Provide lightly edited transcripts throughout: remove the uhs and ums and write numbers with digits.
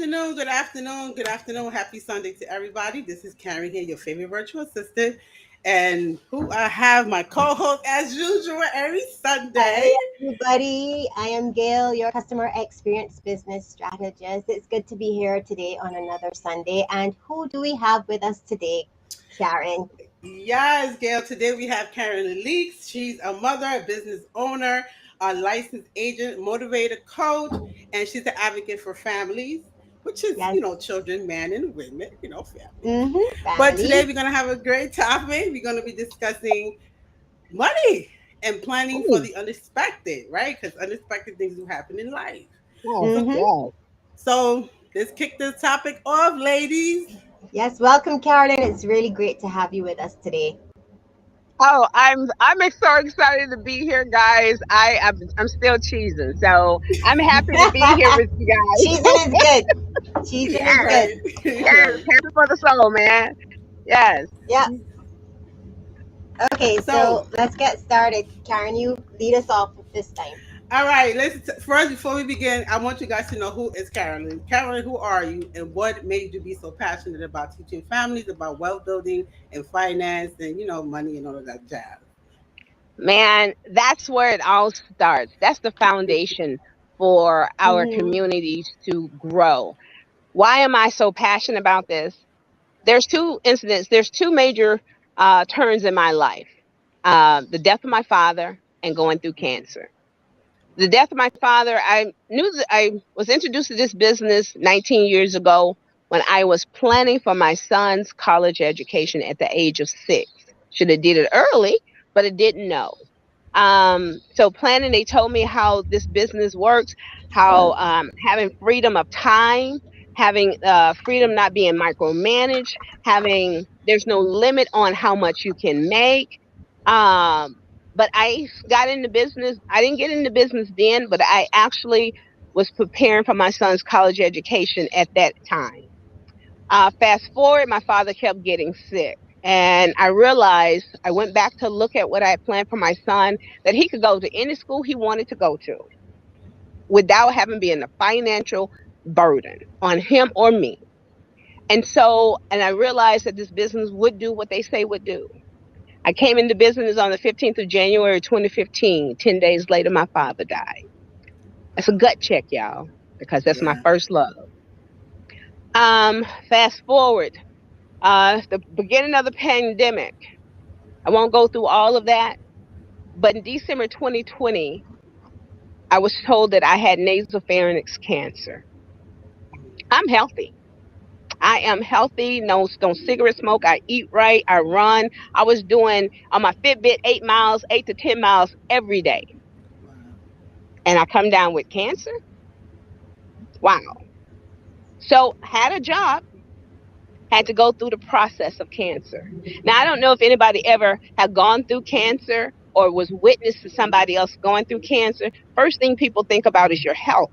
afternoon, good afternoon, good afternoon. Happy Sunday to everybody. This is Karen here, your favorite virtual assistant, and who I have my co-host as usual every Sunday. Hey everybody, I am Gail, your customer experience business strategist. It's good to be here today on another Sunday. And who do we have with us today, Karen? Yes, Gail. Today we have Carolyn Leak. She's a mother, a business owner, a licensed agent, motivator coach, and she's an advocate for families, which is, Yes. children, men and women, family. But today Family. we're going to have a great topic. We're going to be discussing money and planning for Ooh, the unexpected, right? Because unexpected things do happen in life. yes, So, Mm-hmm. yes. so let's kick this topic off, ladies. Yes, welcome, Carolyn. It's really great to have you with us today. Oh, I'm so excited to be here, guys. I'm still cheesing, so I'm happy to be here with you Cheesing is guys. good. Cheesing is Yes, Right, good. yes, right. happy for the soul, man. Yes. Yeah. Okay, So, so let's get started. Karen, you lead us off this time. all right, first before we begin, I want you guys to know who is Carolyn. Carolyn, who are you, and what made you be so passionate about teaching families about wealth building and finance and money and all of that jazz? Man, that's where it all starts. That's the foundation for our Mm-hmm. communities to grow. Why am I so passionate about this? There's two major turns in my life, the death of my father and going through cancer. The death of my father, I knew that I was introduced to this business 19 years ago when I was planning for my son's college education at the age of 6. Should have did it early, but I didn't know. So planning, they told me how this business works, how having freedom of time, having freedom not being micromanaged, having there's no limit on how much you can make. But I got into business. I didn't get into business then, but I actually was preparing for my son's college education at that time. Fast forward, my father kept getting sick. And I realized I went back to look at what I had planned for my son that he could go to any school he wanted to go to without having been a financial burden on him or me. And I realized that this business would do what they say would do. I came into business on the 15th of January 2015. 10 days later, my father died. That's a gut check, y'all, because that's my Yeah. first love. Fast forward, the beginning of the pandemic. I won't go through all of that, but in December 2020, I was told that I had nasopharynx cancer. I'm healthy. I am healthy. No, no cigarette smoke. I eat right. I run. I was doing on my Fitbit 8 miles, 8 to 10 miles every day, Wow. and I come down with cancer. Wow. So had a job, had to go through the process of cancer. Now I don't know if anybody ever had gone through cancer or was witness to somebody else going through cancer. First thing people think about is your health.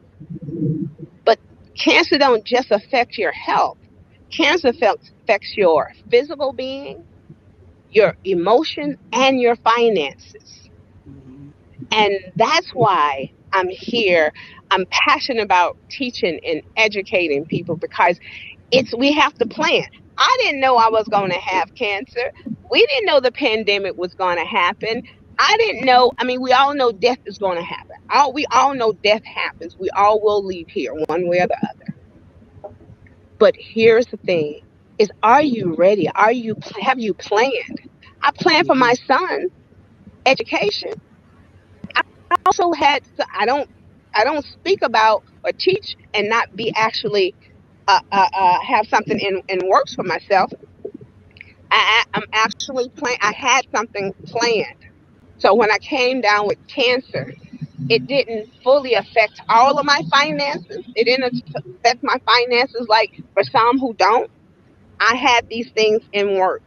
But cancer don't just affect your health. Cancer affects your physical being, your emotions, and your finances. Hmm. And that's why I'm here. I'm passionate about teaching and educating people because we have to plan. I didn't know I was going to have cancer. We didn't know the pandemic was going to happen. I didn't know. I mean, we all know death is going to happen. We all know death happens. We all will leave here one way or the other. But here's the thing: are you ready? Have you planned? I planned for Hmm. my son's education. I also had. I don't speak about or teach and not be actually have something in works for myself. I'm actually I had something planned. So when I came down with cancer, it didn't fully affect all of my finances. It didn't affect my finances like for some who don't. I had these things in work.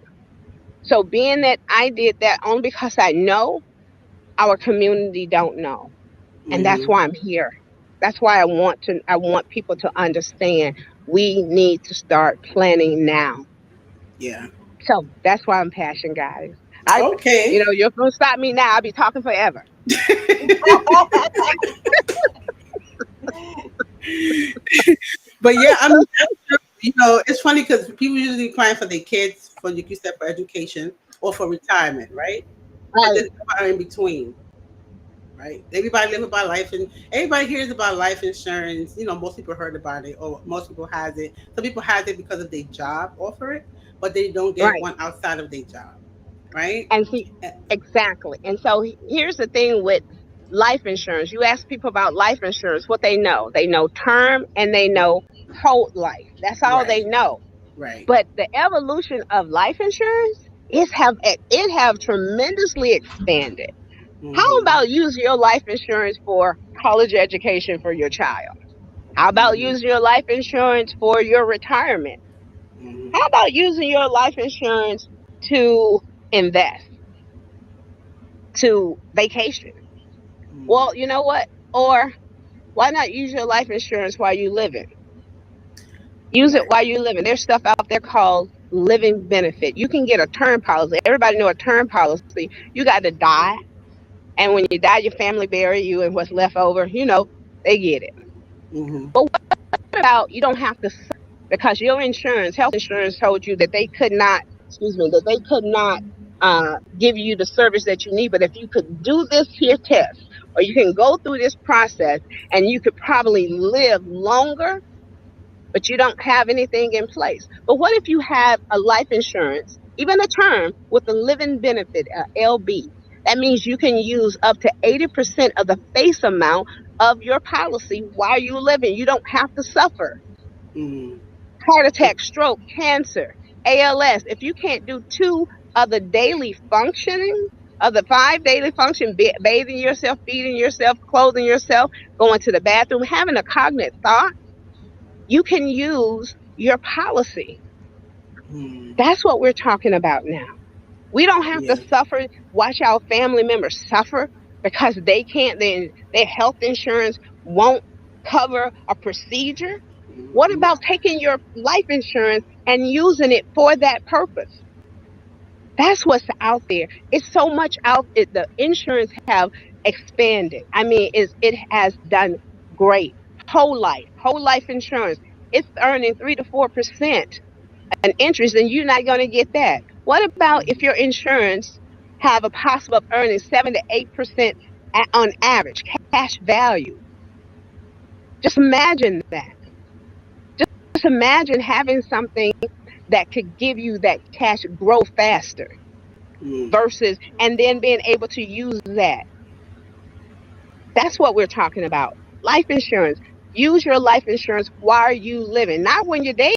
So being that I did that only because I know our community don't know. And that's Hmm. why I'm here. That's why I want people to understand we need to start planning now. Yeah. So that's why I'm passionate, guys. Okay. You're gonna stop me now. I'll be talking forever. But yeah, I mean, that's true. You know, it's funny because people usually applying for their kids, for like you said, for education or for retirement, right? But Right, then are in between, right? Everybody live about life, and everybody hears about life insurance. You know, most people heard about it, or most people has it. Some people has it because of their job offer it, but they don't get right. one outside of their job, right? And see, Eh, exactly. And so here's the thing with life insurance. You ask people about life insurance, what they know. They know term and they know whole life. That's all they Right, know. right. But the evolution of life insurance it have tremendously expanded. How Mhm, about using your life insurance for college education for your child? How about mhm, using your life insurance for your retirement? mhm, How about using your life insurance to invest, to vacation? mhm. Well, you know what? Or why not use your life insurance while you living? Use it Right. while you're living. There's stuff out there called living benefit. You can get a term policy. Everybody know a term policy. You got to die, and when you die, your family bury you, and what's left over, they get it. Mhm, But what about you don't have to suffer because your insurance, health insurance, told you that they could not, excuse me, that they could not give you the service that you need. But if you could do this here test, or you can go through this process, and you could probably live longer, but you don't have anything in place. But what if you have a life insurance, even a term with a living benefit, LB? That means you can use up to 80% of the face amount of your policy while you're living. You don't have to suffer mhm. heart attack, stroke, cancer, ALS. If you can't do two of the daily functioning, of the five daily function, bathing yourself, feeding yourself, clothing yourself, going to the bathroom, having a cognitive thought, you can use your policy. Mhm. That's what we're talking about now. We don't have to Yeah. suffer, watch our family members suffer because they can't, their health insurance won't cover a procedure. What Mhm, about taking your life insurance and using it for that purpose? That's what's out there. It's so much out. The insurance have expanded. I mean, it has done great. Whole life insurance. It's earning 3 to 4% an interest, and you're not going to get that. What about if mhm, your insurance have a possible of earning 7 to 8% on average cash value? Just imagine that. Just imagine having something that could give you that cash grow faster mhm. versus and then being able to use that. That's what we're talking about. Life insurance. Use your life insurance while you living, not when you're dead.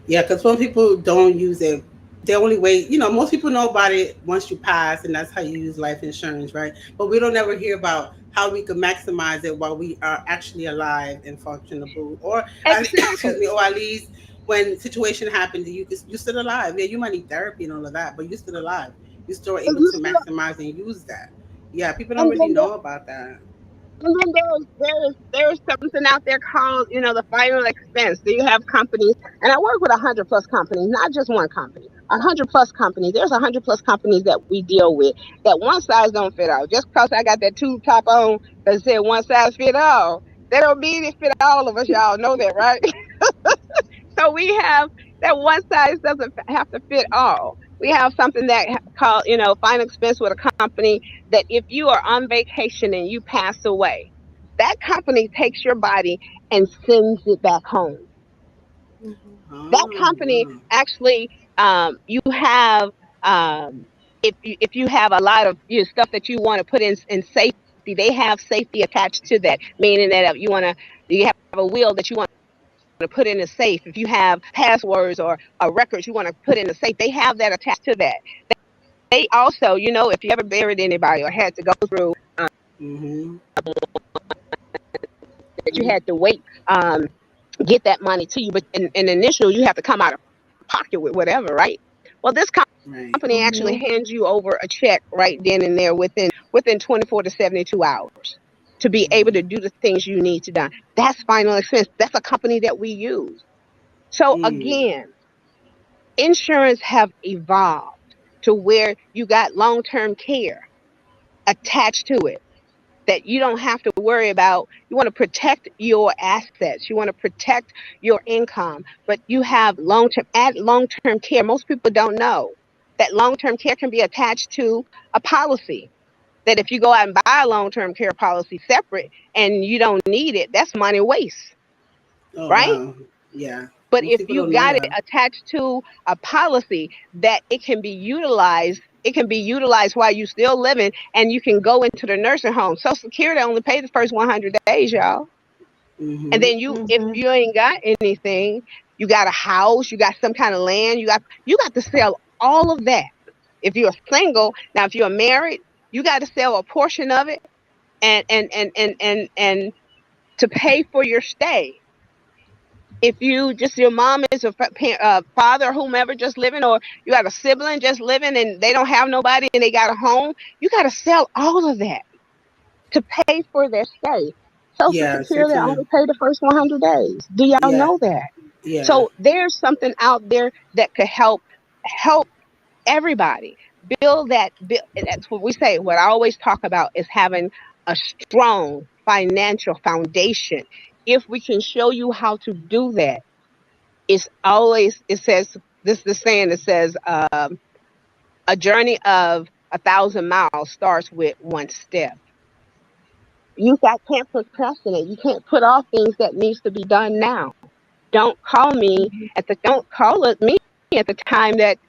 Yeah, because when people don't use it, they only wait. You know, most people know about it once you pass, and that's how you use life insurance, right? But we don't ever hear about how we can maximize it while we are actually alive and functionable, or excuse Exactly. me, or at least when situation happens, you're still alive. Yeah, you might need therapy and all of that, but you're still alive. You're still And able you to still, maximize and use that. Yeah, people don't and really then know about that. And then there's something out there called, the final expense. Do you have companies? And I work with 100 plus companies, not just one company. 100 plus companies. There's 100 plus companies that we deal with that one size don't fit all. Just because I got that tube top on that said one size fit all, that don't mean it fit all of us. Y'all know that, right? So we have that one size doesn't have to fit all. We have something that called, final expense with a company that if you are on vacation and you pass away, that company takes your body and sends it back home. Mhm. That Oh, company wow. actually, you have, if you have a lot of stuff that you want to put in safety, they have safety attached to that, meaning that if you have a will that you want to put in a safe. If you have passwords or records you want to put in a safe, they have that attached to that. They also, if you ever buried anybody or had to go through Mm-hmm. that you had to wait, get that money to you, but in initial you have to come out of pocket with whatever, right? Well, this Right. company actually Mhm. hands you over a check right then and there within 24 to 72 hours to be able to Mm-hmm. do the things you need to done. That's final expense. That's a company that we use. So Mm. again, insurance have evolved to where you got long-term care attached to it. that you don't have to worry about. You want to protect your assets. You want to protect your income, but you have long-term care. Most people don't know that long-term care can be attached to a policy. That if you go out and buy a long-term care policy separate and you don't need it, that's money waste, Oh right? wow. Yeah. But Most if people you don't know got it that. attached to a policy that it can be utilized while you still living, and you can go into the nursing home. Social Security only pays the first 100 days, y'all. And Mm-hmm. then if Mm-hmm. you ain't got anything, you got a house, you got some kind of land, you got to sell all of that. If you're single, now if you're married, you got to sell a portion of it and to pay for your stay. If you just your mom is a father, whomever just living, or you got a sibling just living and they don't have nobody and they got a home, you got to sell all of that to pay for their stay. Social Yeah. Security Certainly. only pay the first 100 days. Do y'all Yeah. know that? Yeah. So there's something out there that could help everybody build that. That's what we say. What I always talk about is having a strong financial foundation. If we can show you how to do that, it says this the saying that says a journey of 1,000 miles starts with one step. Can't procrastinate. You can't put off things that needs to be done now. Don't call it me at the time that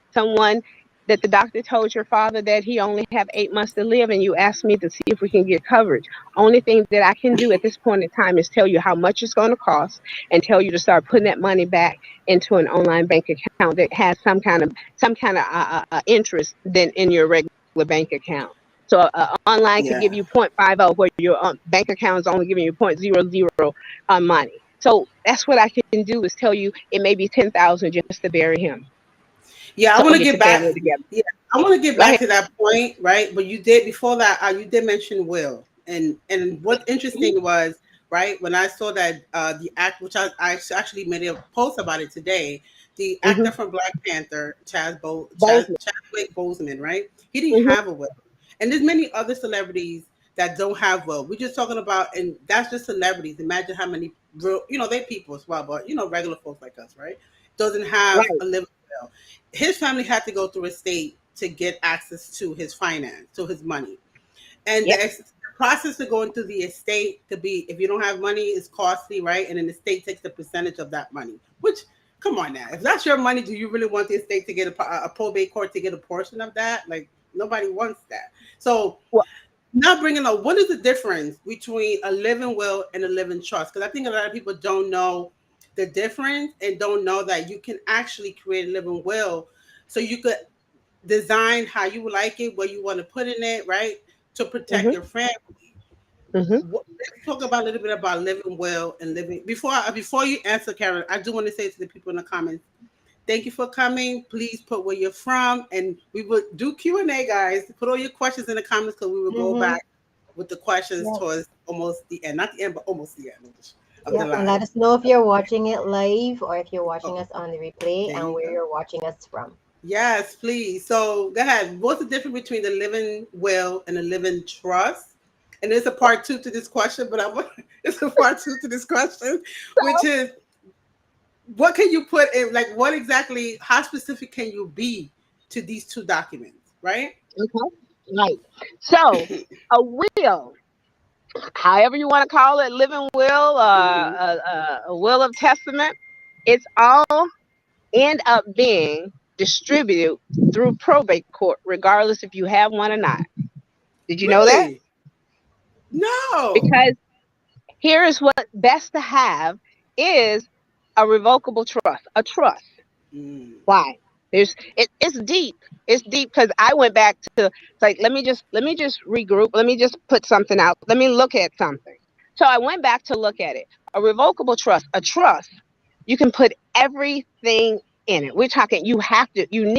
the doctor told your father that he only have 8 months to live, and you asked me to see if we can get coverage. Only thing that I can do at this point in time is tell you how much it's going to cost and tell you to start putting that money back into an online bank account that has some kind of interest than in your regular bank account. So online could give Yeah. you 0.50, where your bank account is only giving you 0.00 on money. So that's what I can do, is tell you it may be 10,000 just to bury him, Yeah, I so want we to get the get back. family together. Yeah, I want to get Go back ahead. to that point, right? But you did before that. You did mention will, and what interesting was right when I saw that the act, which I actually made a post about it today. The Mm-hmm. actor from Black Panther, Bozeman. Chadwick Boseman, right? He didn't Mm-hmm. have a will, and there's many other celebrities that don't have will. We're just talking about, and that's just celebrities. Imagine how many real, they people as well, but regular folks like us, right? Doesn't have Right. a living will. His family had to go through a state to get access to his finance, to his money. And Yep. the process of going through the estate could be, if you don't have money, is costly, right? And then the state takes the percentage of that money, which, come on now, if that's your money, do you really want the estate to get a probate court to get a portion of that? Like, nobody wants that. So, Well, now bringing up, what is the difference between a living will and a living trust? Because I think a lot of people don't know the difference and don't know that you can actually create a living will, so you could design how you would like it, what you want to put in it, right, to protect mm-hmm. your family. Mm-hmm. Let's talk about a little bit about living well and living. Before you answer, Karen, I do want to say to the people in the comments, thank you for coming. Please put where you're from, and we will do Q&A, guys. Put all your questions in the comments, because we will go Mm-hmm. back with the questions Yep. towards almost the end, not the end, but almost the end of the Yep. And let live. us know if you're watching it live or if you're Oh, watching us on the replay there and you where go. you're watching us from. Yes, please. So go ahead. What's the difference between the living will and the living trust? And there's a part two to this question, but I want it's a part two to this question, which is, what can you put in, like, what exactly, how specific can you be to these two documents, right? Okay. Right. So a will, however you want to call it, living will, Hmm. a will of testament, it's all end up being distributed through probate court, regardless if you have one or not. Did you know that? Really? No. Because here is what best to have is a revocable trust, a trust. Mm. Why? It's deep. It's deep because I went back to, it's like, let me just regroup. Let me just put something out. Let me look at something. So I went back to look at it. A revocable trust, a trust, you can put everything in it. We're talking, you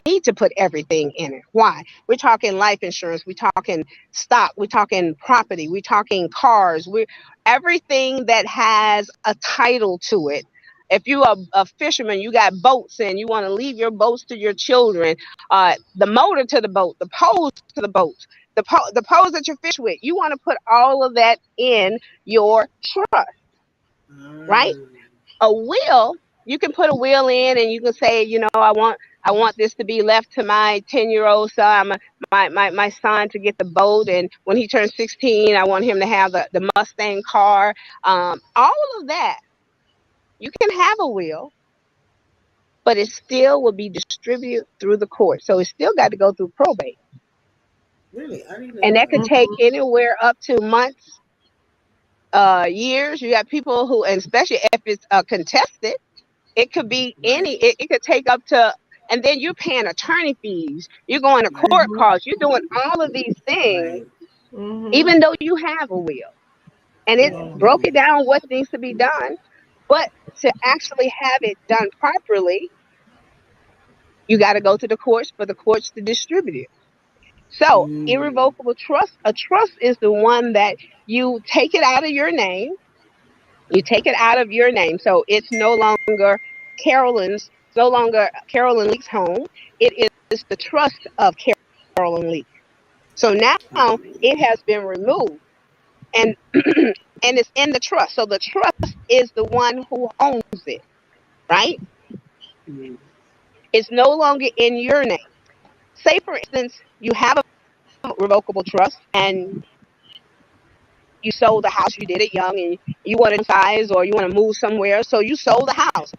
need to put everything in it. Why? We're talking life insurance, we're talking stock, we're talking property, we're talking cars, we're everything that has a title to it. If you are a fisherman, you got boats and you want to leave your boats to your children, the motor to the boat, the poles to the boat. the poles that you fish with. You want to put all of that in your trust, right? Mm. A will, you can put a will in, and you can say, I want this to be left to my 10-year-old son, my son, to get the boat, and when he turns 16, I want him to have the Mustang car. All of that, you can have a will, but it still will be distributed through the court. So it still got to go through probate. Really? I didn't And know that that. could take anywhere up to months, years. You got people who, and especially if it's contested, it could be Right. it could take up to, and then you're paying attorney fees. You're going to Right. court costs. You're doing all of these things, Right. Mm-hmm. even though you have a will. And it broke Oh. it down what needs to be done. But to actually have it done properly, you got to go to the courts for the courts to distribute it. So, Mm. irrevocable trust, a trust is the one that you take it out of your name. You take it out of your name. So it's no longer no longer Carolyn Leak's home. It is the trust of Carolyn Leak. So now it has been removed, and and it's in the trust. So the trust is the one who owns it, right? Mm. It's no longer in your name. Say, for instance, you have a revocable trust and you sold the house, you did it young, and you want to downsize or you want to move somewhere, so you sold the house.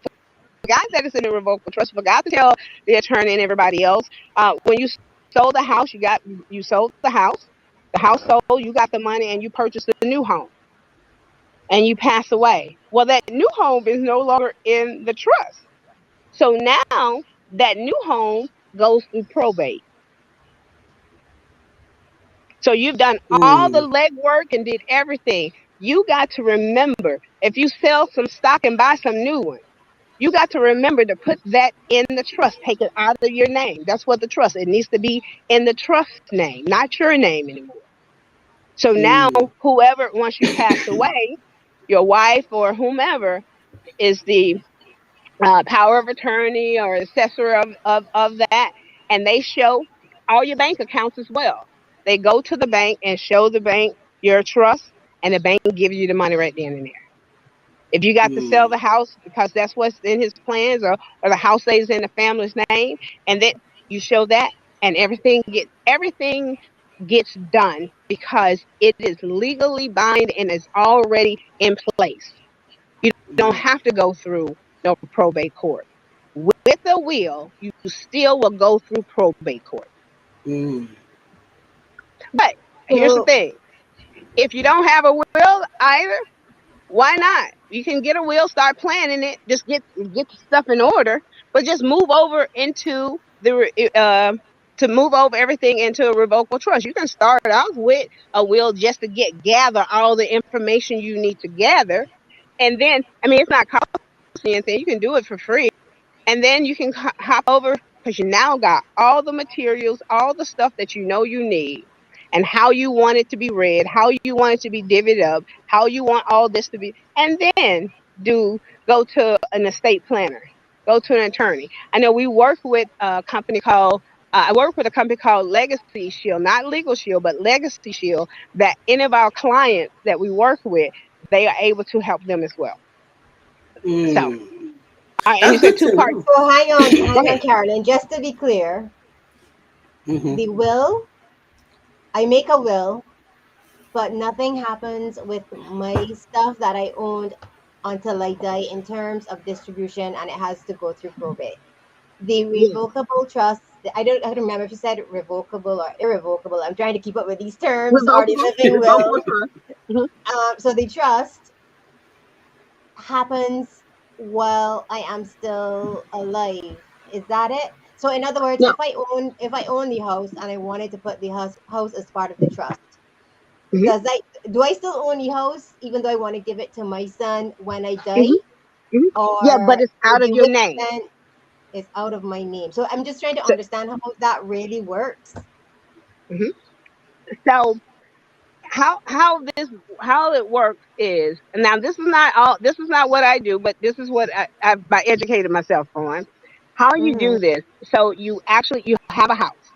Forgot that it's in a revocable trust. Forgot to tell the attorney and everybody else. When you sold the house, you sold the house. The house sold, you got the money, and you purchased a new home, and you pass away. Well, that new home is no longer in the trust. So now that new home goes through probate. So you've done all the Mm. legwork and did everything. You got to remember, if you sell some stock and buy some new ones, you got to remember to put that in the trust. Take it out of your name. That's what the trust. It needs to be in the trust name, not your name anymore. So now, Mm. whoever, once you pass away, your wife or whomever is the power of attorney or assessor of that, and they show all your bank accounts as well. They go to the bank and show the bank your trust, and the bank gives you the money right then and there. If you got to sell Mm. the house because that's what's in his plans, or the house stays in the family's name, and then you show that, and everything gets done because it is legally bind and is already in place. You don't Mm. have to go through no probate court. With a will, you still will go through probate court. Mm. But here's the So, thing: if you don't have a will either, why not? You can get a will, start planning it, just get the stuff in order, but just move over into to move over everything into a revocable trust. You can start out with a will just to gather all the information you need to gather, and then, I mean, it's not costing you anything. You can do it for free, and then you can hop over because you now got all the materials, all the stuff that you know you need, and how you want it to be read, how you want it to be divvied up, how you want all this to be, and then do go to an estate planner, go to an attorney. I know we work with a company called. I work with a company called Legacy Shield, not Legal Shield, but Legacy Shield. That any of our clients that we work with, they are able to help them as well. So, all Mm. right, and you That's said good two to parts. know. Go hang on, ahead. Carolyn. Just to be clear, Mm-hmm. the will, I make a will, but nothing happens with my stuff that I owned until I die in terms of distribution, and it has to go through probate. The Yes. revocable trust, I don't remember if you said revocable or irrevocable. I'm trying to keep up with these terms, or the Revocable, living revocable will. trust. Mhm. So the trust happens while I am still alive. Is that it? So in other words, No. if I own the house and I wanted to put the house as part of the trust, Hmm. does I do I still own the house even though I want to give it to my son when I die, Hmm. Hmm. Yeah, but or it's out the of your will name. then is out of my name? So I'm just trying to So, understand how that really works. mhm. So how it works is, now this is not all. This is not what I do, but this is what I've by educated myself on. How you Mm-hmm, do this? So you have a house,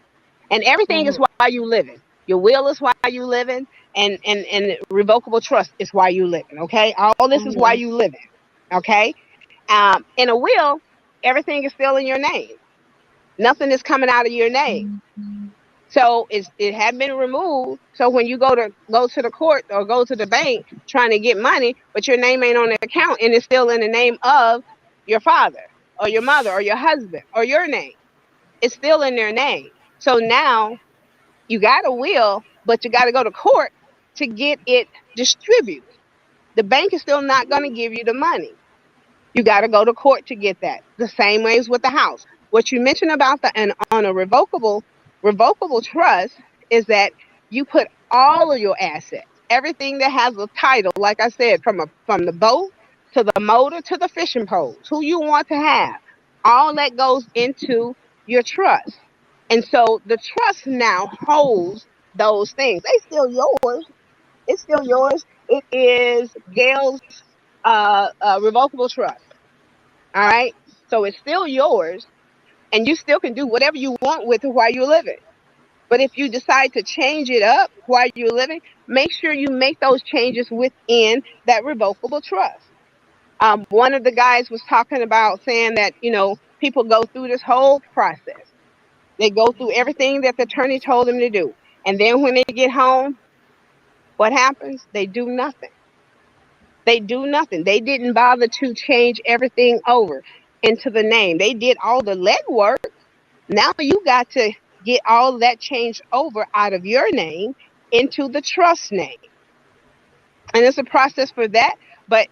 and everything is mm-hmm, while you living. Your will is why you living, and revocable trust is why you living. Okay, all this is why Mhm. you living. Okay, in a will, everything is still in your name. Nothing is coming out of your name. So it had been removed. So when you go to the court or go to the bank trying to get money, but your name ain't on the account and it's still in the name of your father or your mother or your husband or your name, it's still in their name. So now you got a will, but you got to go to court to get it distributed. The bank is still not going to give you the money. You got to go to court to get that. The same way as with the house. What you mentioned about the and on a revocable trust is that you put all of your assets, everything that has a title, like I said, from the boat to the motor to the fishing poles, who you want to have, all that goes into your trust. And so the trust now holds those things. They still yours. It's still yours. It is Gail's revocable trust. All right. So it's still yours, and you still can do whatever you want with it while you're living. But if you decide to change it up while you're living, make sure you make those changes within that revocable trust. One of the guys was talking about saying that, people go through this whole process. They go through everything that the attorney told them to do. And then when they get home, what happens? They do nothing. They do nothing. They didn't bother to change everything over into the name. They did all the legwork. Now you got to get all that changed over out of your name into the trust name. And it's a process for that. But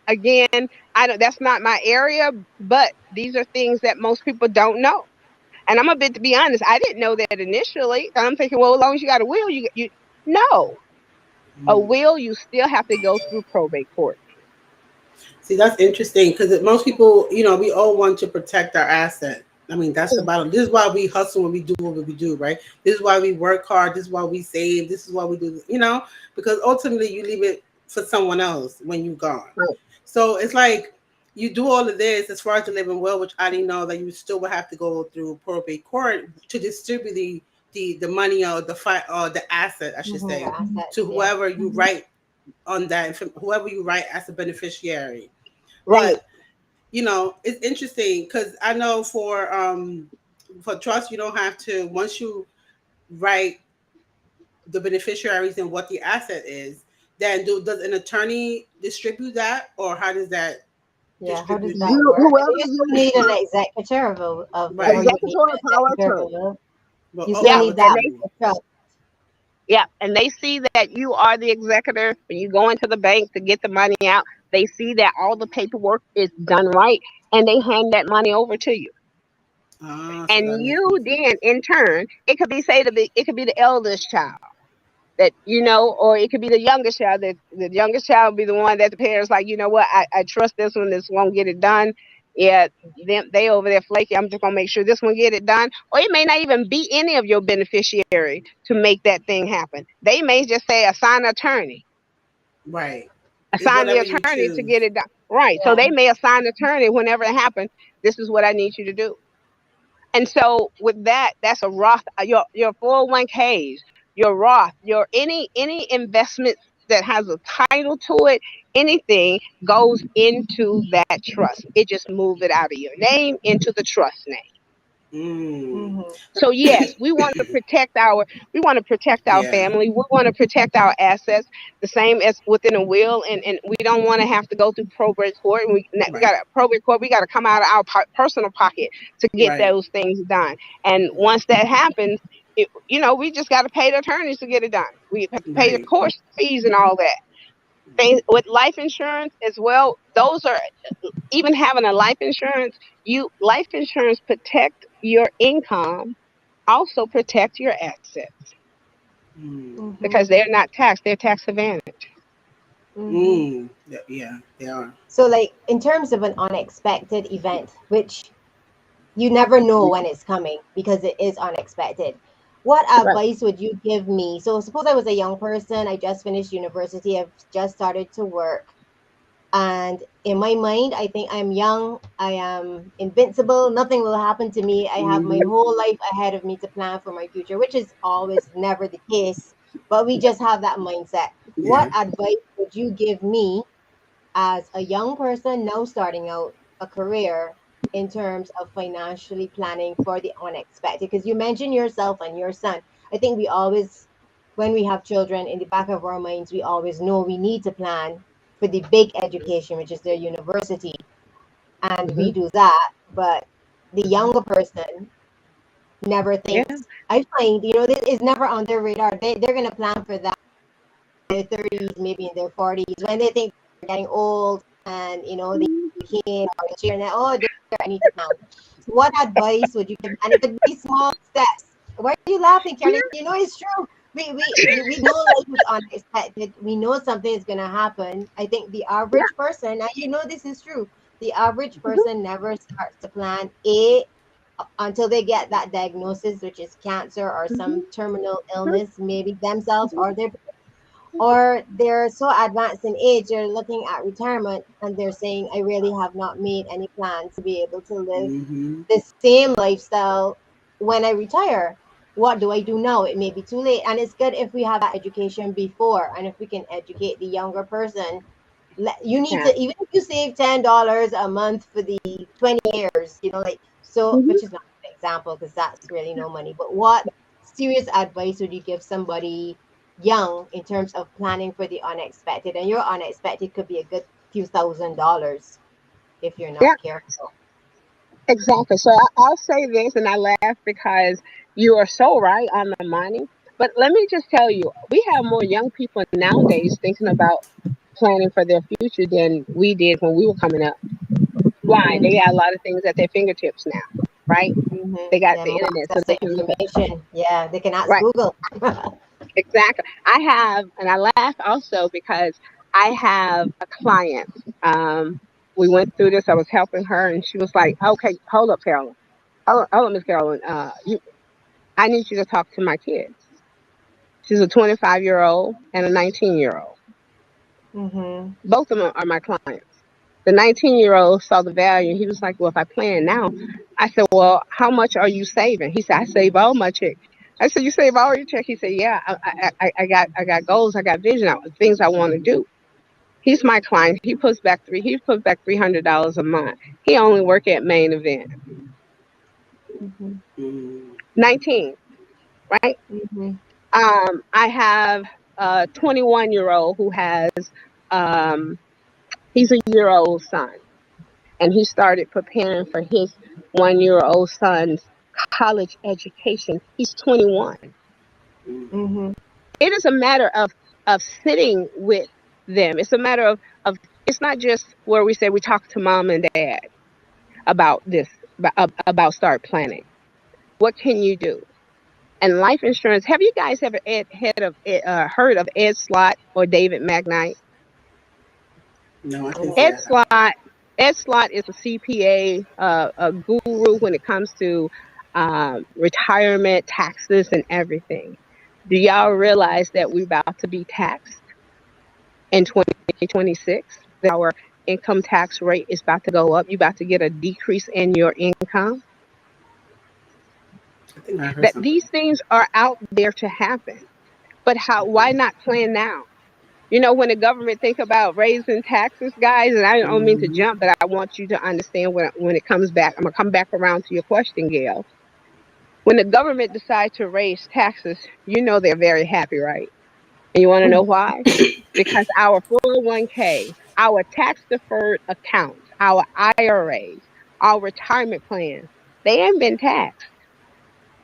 again, I don't that's not my area, but these are things that most people don't know. And I'm a bit to be honest, I didn't know that initially. I'm thinking, well, as long as you got a will, you no. A Mm. will, you still have to go through probate court. See, that's interesting because most people, we all want to protect our asset. I mean, that's the bottom. This is why we hustle when we do what we do, right? This is why we work hard. This is why we save. This is why we do, because ultimately you leave it for someone else when you're gone. Right. So it's like you do all of this as far as the living will, which I didn't know that you still would have to go through probate court to distribute the money or the asset, I should Mhm. say, The assets, to yeah. whoever you write on that, whoever you write as a beneficiary. Right. But it's interesting because I know for trust you don't have to, once you write the beneficiaries and what the asset is, then does an attorney distribute that, or how does that Yeah, how does distribute that the work? Whoever You still you need an executor of or right? you need executor an power executor of a attorney. will. Well, You still Yeah, oh, need and that they attorney. for trust. yeah, and they see that you are the executor when you go into the bank to get the money out. They see that all the paperwork is done right, and they hand that money over to you. So And that makes you more sense. then, in turn, it could be it could be the eldest child that or it could be the youngest child. That the youngest child will be the one that the parents like. You know what? I trust this one. This won't get it done. Yeah, they over there flaky. I'm just gonna make sure this one get it done. Or it may not even be any of your beneficiary to make that thing happen. They may just say assign an attorney, Right. It's assign the whatever you attorney to choose. get it done. Right. So Yeah. they may assign an attorney whenever it happens. This is what I need you to do. And so with that, that's a Roth, your 401ks, your Roth, your any investment that has a title to it, anything goes into that trust. It just moves it out of your name into the trust name. Mm. Hmm. So yes, we want to protect our Yeah. family. We want to protect our assets, the same as within a will, and we don't want to have to go through probate court. And we Right. got to probate court. We got to come out of our personal pocket to get Right. those things done. And once that happens, we just got to pay the attorneys to get it done. We have to pay the Right. court fees and all that. With life insurance as well, those are even having a life insurance protect your income, also protect your assets Mm. Hmm. because they're not taxed, they're tax advantage. Hmm. Mm. Yeah, yeah, they are. So, like in terms of an unexpected event, which you never know when it's coming because it is unexpected. What Right. advice would you give me? So suppose I was a young person, I just finished university, I've just started to work. And in my mind, I think I'm young, I am invincible, nothing will happen to me. I have my Mm-hmm. whole life ahead of me to plan for my future, which is always never the case. But we just have that mindset. What Yeah. advice would you give me as a young person now starting out a career in terms of financially planning for the unexpected? Because you mentioned yourself and your son. I think we always, when we have children in the back of our minds, we always know we need to plan for the big education, which is their university, and we Hmm. do that. But the younger person never Yeah. thinks. I find, this is never on their radar. They're going to plan for that in their 30s, maybe in their 40s, when they think they're getting old and, they became or the children, oh, I need to plan. What advice would you give? And it could be small steps. Why are you laughing, Carolyn? You know it's true. We know life is unexpected. We know something is gonna happen. I think the average person, now this is true. The average person never starts to plan until they get that diagnosis, which is cancer or some terminal illness, maybe themselves or they're so advanced in age, they're looking at retirement and they're saying, I really have not made any plans to be able to live Mm-hmm. the same lifestyle when I retire. What do I do now? It may be too late. And it's good if we have that education before and if we can educate the younger person. You need Yeah. to, even if you save $10 a month for the 20 years, like, so, Hmm. which is not an example because that's really no money. But what serious advice would you give somebody young in terms of planning for the unexpected? And your unexpected could be a good few $1,000s if you're Yeah. not careful. Exactly. So I'll say this, and I laugh because you are so right on the money. But let me just tell you, we have more young people nowadays thinking about planning for their future than we did when we were coming up. Why? Mm-hmm. They got a lot of things at their fingertips now, right? Mm-hmm. They got They have the more internet, so access they to can look at. information. Yeah, they can ask Right. Google. Exactly. I have, and I laugh also because I have a client. We went through this. I was helping her, and she was like, "Okay, hold up, Carolyn. Hold on, Miss Carolyn. I need you to talk to my kids." She's a 25-year-old and a 19-year-old. Mm-hmm. Both of them are my clients. The 19-year-old saw the value. He was like, "Well, if I plan now," I said, "Well, how much are you saving?" He said, "I save all my check." I said, "You save all your check?" He said, "Yeah, I got goals, I got vision, things I want to do." He's my client. He puts back $300 a month. He only work at Main Event. Mm-hmm. 19, right? Mm-hmm. I have a 21-year-old who has um, he's a year old son, and he started preparing for his 1 year old son's college education. He's 21. Mm-hmm. It is a matter of sitting with them. It's a matter of it's not just where we say we talk to mom and dad about this, about start planning. What can you do? And life insurance. Have you guys ever heard of Ed Slott or David McKnight? No, I can say Ed I have. Slott. Ed Slott is a CPA, a guru when it comes to retirement, taxes, and everything. Do y'all realize that we're about to be taxed in 2026? That our income tax rate is about to go up. You're about to get a decrease in your income. I think I heard That something. these things are out there to happen. But how? Why not plan now? When the government think about raising taxes, guys, and I don't mean to Mm-hmm. jump, but I want you to understand when it comes back. I'm gonna come back around to your question, Gail. When the government decides to raise taxes, they're very happy, right? And you want to know why? Because our 401k, our tax deferred accounts, our IRAs, our retirement plans, they ain't been taxed.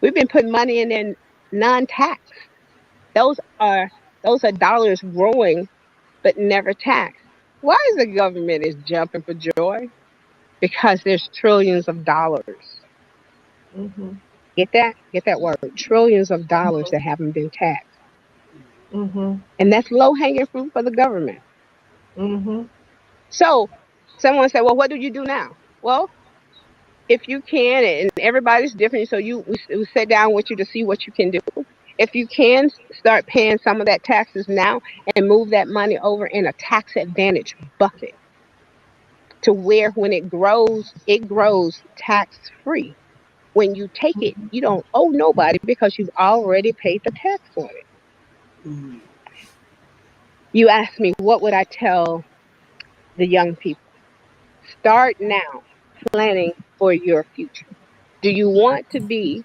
We've been putting money in there non-tax. Those are those are dollars growing but never taxed. Why is the government is jumping for joy? Because there's trillions of dollars. Mm-hmm. Get that word. Trillions of dollars that haven't been taxed. Mm-hmm. And that's low hanging fruit for the government. Mm-hmm. So someone said, "Well, what do you do now?" Well, if you can, and everybody's different, so we sit down with you to see what you can do. If you can start paying some of that taxes now and move that money over in a tax advantage bucket. to where when it grows tax free. When you take it, you don't owe nobody because you've already paid the tax on it. Mm-hmm. You ask me, what would I tell the young people? Start now planning for your future. Do you want to be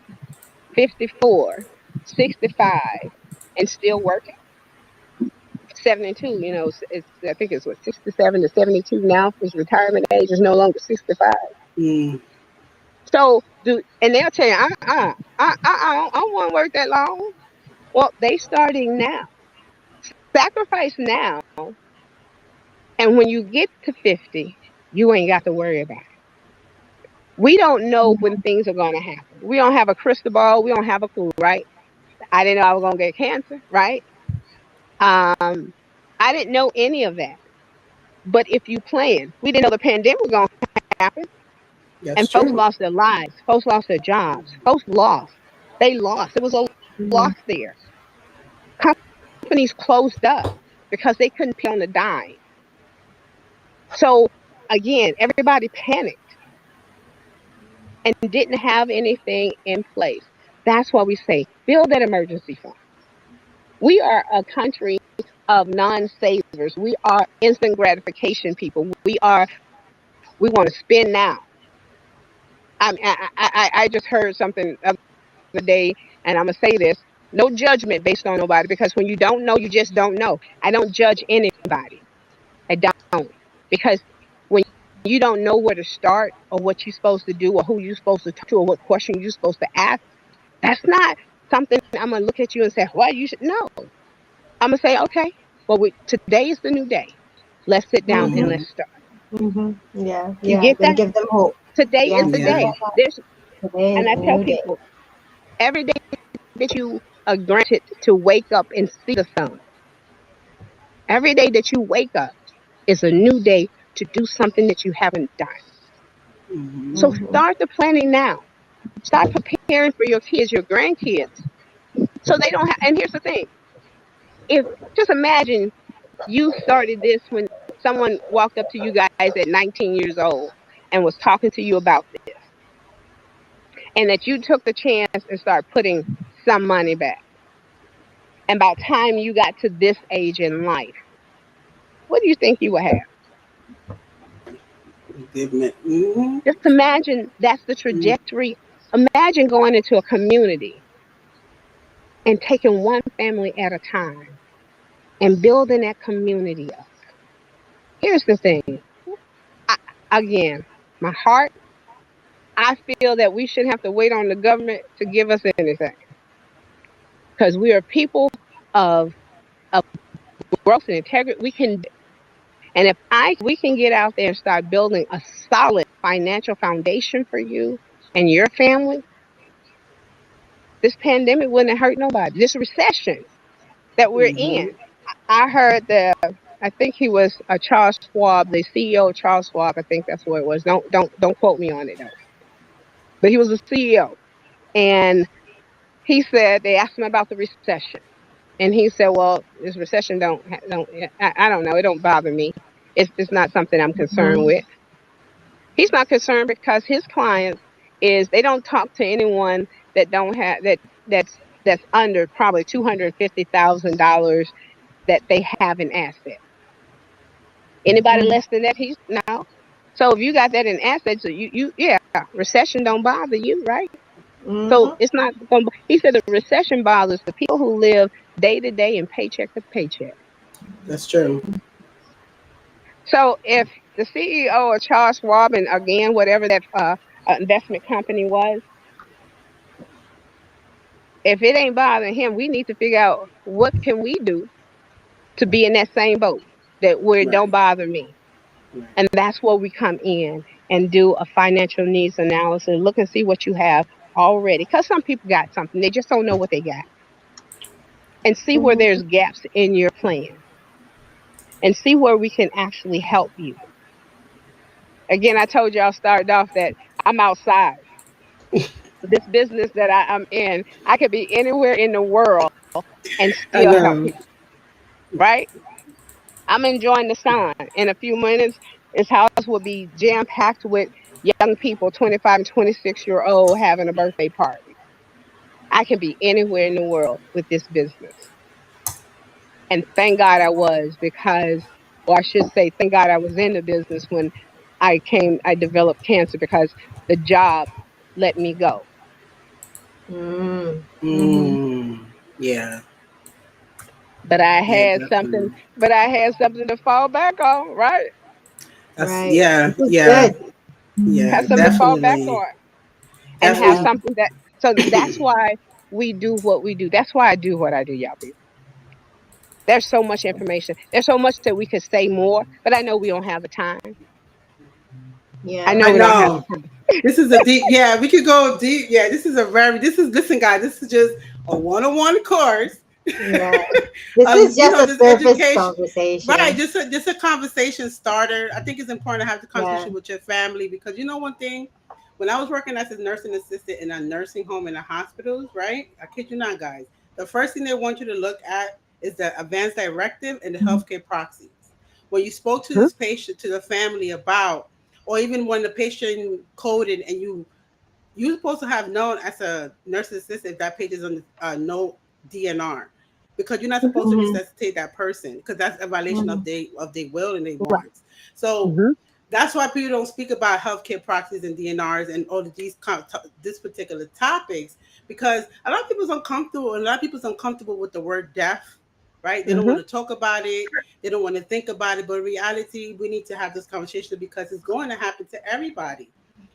54, 65, and still working? 72, I think it's what, 67 to 72 now is retirement age, is no longer 65. Mm-hmm. So, and they'll tell you, I don't want to work that long. Well, they starting now. Sacrifice now, and when you get to 50, you ain't got to worry about it. We don't know when things are going to happen. We don't have a crystal ball. We don't have a clue, right? I didn't know I was going to get cancer, right? Um, I didn't know any of that. But if you plan, we didn't know the pandemic was going to happen. That's And folks true. lost their lives. Folks lost their jobs. Folks lost. They lost. There was a loss there. Companies closed up because they couldn't pay on the dime. So again, everybody panicked and didn't have anything in place. That's why we say build that emergency fund. We are a country of non-savers. We are instant gratification people. We want to spend now. I just heard something the other day, and I'm gonna say this: no judgment based on nobody, because when you don't know, you just don't know. I don't judge anybody. I don't, because when you don't know where to start or what you're supposed to do or who you're supposed to talk to or what question you're supposed to ask, that's not something I'm gonna look at you and say, "Well, you should know." I'm gonna say, "Okay, well, today is the new day. Let's sit down and Mm-hmm. Mm-hmm. let's start." Yeah, You yeah. get Then that? give them hope. Today is Yes, the I Yeah. day. get that. There's, Today and is I a tell new day. people every day that you are granted to wake up and see the sun, every day that you wake up is a new day to do something that you haven't done. Mm-hmm. So Mm-hmm. start the planning now. Start preparing for your kids, your grandkids, so they don't have. And here's the thing: if just imagine you started this when someone walked up to you guys at 19 years old and was talking to you about this, and that you took the chance and started putting some money back. And by the time you got to this age in life, what do you think you would have? Mm-hmm. Just imagine that's the trajectory. Imagine going into a community and taking one family at a time and building that community up. Here's the thing. I, again, my heart, I feel that we shouldn't have to wait on the government to give us anything, because we are people of growth and integrity. We can, and if we can get out there and start building a solid financial foundation for you and your family, this pandemic wouldn't have hurt nobody. This recession that we're Mm-hmm. in. I heard I think he was Charles Schwab, the CEO of Charles Schwab. I think that's what it was. Don't quote me on it though. But he was the CEO, and he said they asked him about the recession, and he said, "Well, this recession don't I don't know. It don't bother me. It's not something I'm concerned Mm-hmm. with." He's not concerned because his clients is they don't talk to anyone that don't have that's under probably $250,000 that they have in assets. Anybody less than that, he's no. So if you got that in assets, so you yeah, recession don't bother you, right? So Mm-hmm. it's not going. He said the recession bothers the people who live day to day and paycheck to paycheck. That's true. So if the CEO of Charles Schwab, and again whatever that investment company was, if it ain't bothering him, we need to figure out what can we do to be in that same boat that where it don't Right. bother me. Right. And that's where we come in and do a financial needs analysis, look and see what you have already. Because some people got something, they just don't know what they got. And see where Mm-hmm. there's gaps in your plan and see where we can actually help you. Again, I told you I started off that I'm outside. This business that I'm in, I could be anywhere in the world and I still help know. people, right? I'm enjoying the sun. In a few minutes, His house would be jam packed with young people, 25 and 26-year-old, having a birthday party. I can be anywhere in the world with this business. And thank God I was, because, or I should say, thank God I was in the business when I developed cancer, because the job let me go. Mm. Mm-hmm. Mm. Yeah. But I Yeah, had something, definitely. but I had something to fall back on, right? That's Right. yeah, This is yeah, good. yeah, Have something to fall back definitely. on, and have Yeah. Definitely. something that, so that's why we do what we do. That's why I do what I do, y'all people. There's so much information. There's so much that we could say more, but I know we don't have the time. I Yeah. know I we don't have the know. time. This is a deep, yeah, we could go deep. Yeah, this is a very, this is, listen, guys, this is just a one-on-one course. Yeah. This is You just know, a just surface education. Right, conversation. just a conversation starter. I think it's important to have the Yeah. conversation with your family, because you know one thing, when I was working as a nursing assistant in a nursing home in the hospitals, right? I kid you not, guys. The first thing they want you to look at is the advanced directive and the healthcare proxies. When you spoke to Mhm, this patient, to the family about, or even when the patient coded and you're supposed to have known as a nurse assistant if that patient is on no DNR, because you're not mhm, supposed to Mm-hmm. resuscitate that person, because that's a violation Mm-hmm. of their will and their right, wants. So mhm, that's why people don't speak about healthcare proxies and DNRs and all of these this particular topics, because a lot of people's uncomfortable, and a lot of people's uncomfortable with the word death, right? They don't mhm, want to talk about it. They don't want to think about it. But in reality, we need to have this conversation because it's going to happen to everybody.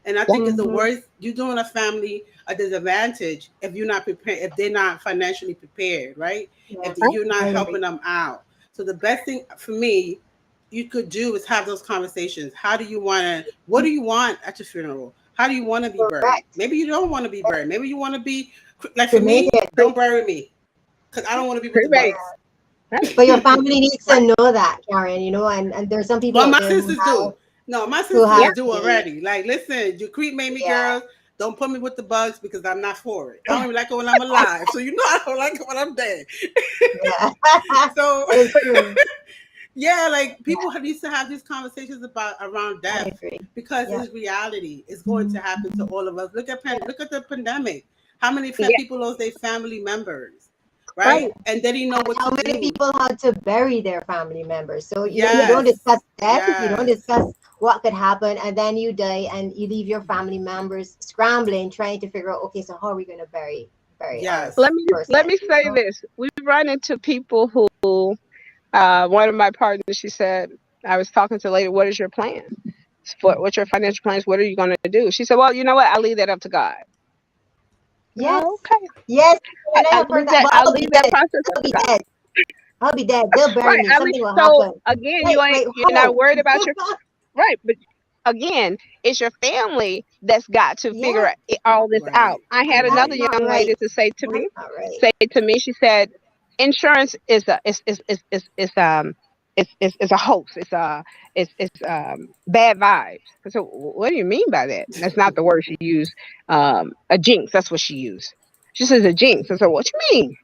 And I yeah, think it's the Mm-hmm. worst. You're doing a family a disadvantage if you're not prepared, if they're not financially prepared, right? Yeah. If right, you're not I helping agree. them out. So the best thing for me you could do is have those conversations. How do you want to? What do you want at your funeral? How do you want to be buried? Correct. Maybe you don't want to be buried. Maybe you want to be like for me. Cremated. Don't bury me because I don't want to be with the cremate, bugs. right, But your family needs to right, know that, Karen, and there's some people Well, out my there sisters do. No, my who sisters have yeah, do the already. Like, listen, you creep made me, yeah. girls. Don't put me with the bugs because I'm not for it. I don't even like it when I'm alive. So you know I don't like it when I'm dead. Yeah. So That is true. yeah, like Yeah, people used to have these conversations about around I death agree. because Yeah. it's reality. It's going to happen to all of us. Yeah. Look at the pandemic. How many yeah, people lost their family members, right, right? And they didn't know what How to many do. people had to bury their family members? So you yeah, don't Yes, discuss death, you don't yes, discuss what could happen, and then you die and you leave your family members scrambling, trying to figure out, okay, so how are we gonna bury our yes. let person? me say this. We run into people who, one of my partners, she said, I was talking to a lady, what is your plan? What's your financial plans? What are you going to do? She said, well, you know what? I'll leave that up to God. Yes, Okay. yes, and I have heard that. But I'll I'll be leave that dead. process up I'll to be God. dead. I'll be dead. They'll bury Right. me. I leave, Something will so happen. again, Wait, you're not how? worried about your, right. But again, it's your family that's got to figure Yeah, all this out. Right. I had and another that's Right. not young right. lady to That's not right. say to me, she said, insurance is is a hoax. It's bad vibes. So what do you mean by that? That's not the word she used. A jinx. That's what she used. She says a jinx. I said, what you mean?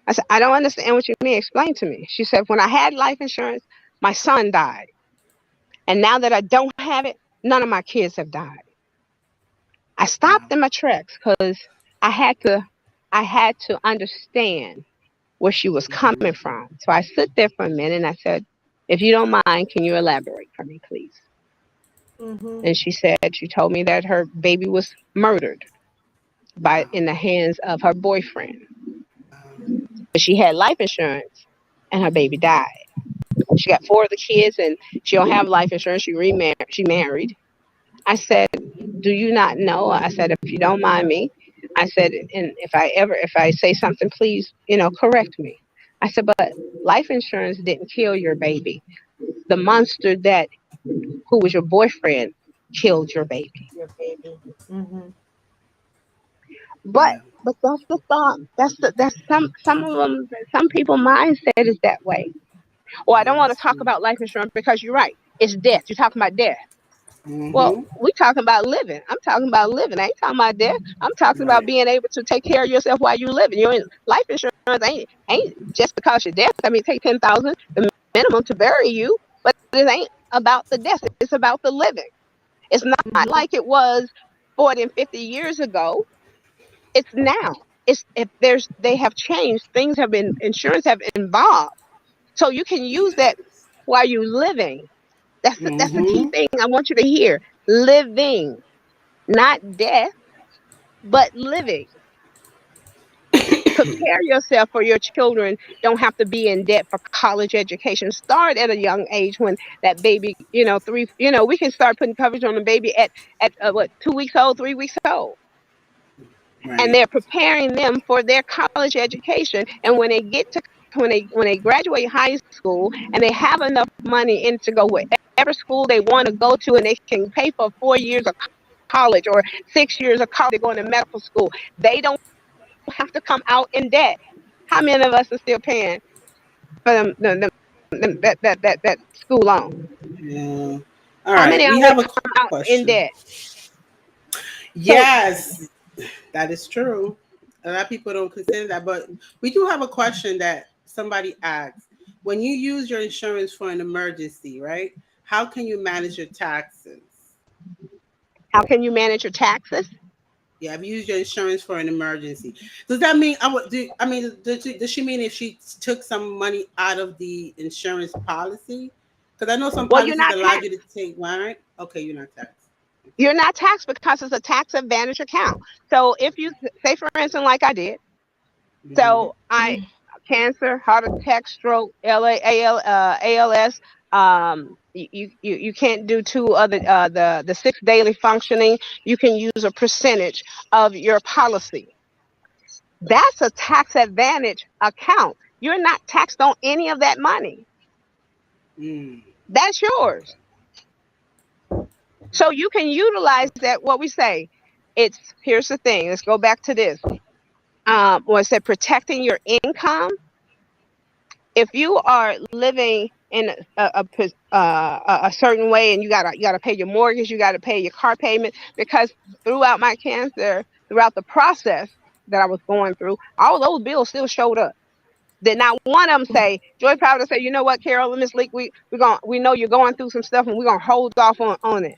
I said, I don't understand what you mean. Explain to me. She said, when I had life insurance, my son died. And now that I don't have it, none of my kids have died. I Wow. stopped in my tracks because I had to I had to understand where she was coming from. So I stood there for a minute and I said, if you don't mind, can you elaborate for me, please? Mm-hmm. And she told me that her baby was murdered by Wow. in the hands of her boyfriend. Wow. But she had life insurance and her baby died. She got four of the kids and she don't have life insurance. She married. I said, do you not know? I said, if you don't mind me, I said, and if I say something, please, correct me. I said, but life insurance didn't kill your baby. The monster that who was your boyfriend killed your baby. Your baby. Mm-hmm. But Yeah. that's the thought. That's some of them. Some people mindset is that way. Or I Yeah, don't want that's to talk true. about life insurance because you're right. It's death. You're talking about death. Well, Mm-hmm. we talking about living. I'm talking about living. I ain't talking about death. I'm talking about Right. being able to take care of yourself while you living. Your life insurance ain't just because you're dead. I mean, take 10,000 the minimum to bury you, but it ain't. about the death. It's about the living. It's not Mhm. like it was 40 and 50 years ago. It's now. It's if there's they have changed. Things have been insurance have evolved. So you can use that Yes. while you're living. That's the key Mm-hmm. thing I want you to hear. Living, not death, but living. Prepare yourself for your children don't have to be in debt for college education. Start at a young age when that baby, we can start putting coverage on the baby at what 2 weeks old, 3 weeks old, and Right. they're preparing them for their college education. And when they get to when they graduate high school and they have enough money in to go whatever school they want to go to, and they can pay for 4 years of college or 6 years of college, they're going to medical school. They don't have to come out in debt. How many of us are still paying for that school loan? Yeah. All How right. many We already have a come out in question. debt? So Yes, that is true. A lot of people don't consider that, but we do have a question that somebody asked. When you use your insurance for an emergency, right? How can you manage your taxes? how can you manage your taxes? Yeah, I've used your insurance for an emergency. Does that mean I would do? I mean, does she mean if she took some money out of the insurance policy? Because I know some Well, you're policies not allow you taxed. to take. Right? Okay, you're not taxed. You're not taxed because it's a tax advantage account. So if you say, for instance, like I did, Mm-hmm. so I cancer, heart attack, stroke, ALS. You can't do two other the six daily functioning. You can use a percentage of your policy. That's a tax advantage account. You're not taxed on any of that money. Mm. That's yours. So you can utilize that. What we say, it's here's the thing. Let's go back to this. What I said, protecting your income. If you are living in a certain way, and you gotta pay your mortgage, you gotta pay your car payment, because throughout my cancer, throughout the process that I was going through, all those bills still showed up. Did not one of them say, Joy Powder say, you know what, Carol and Miss Leak, we know you're going through some stuff, and we're gonna hold off on it.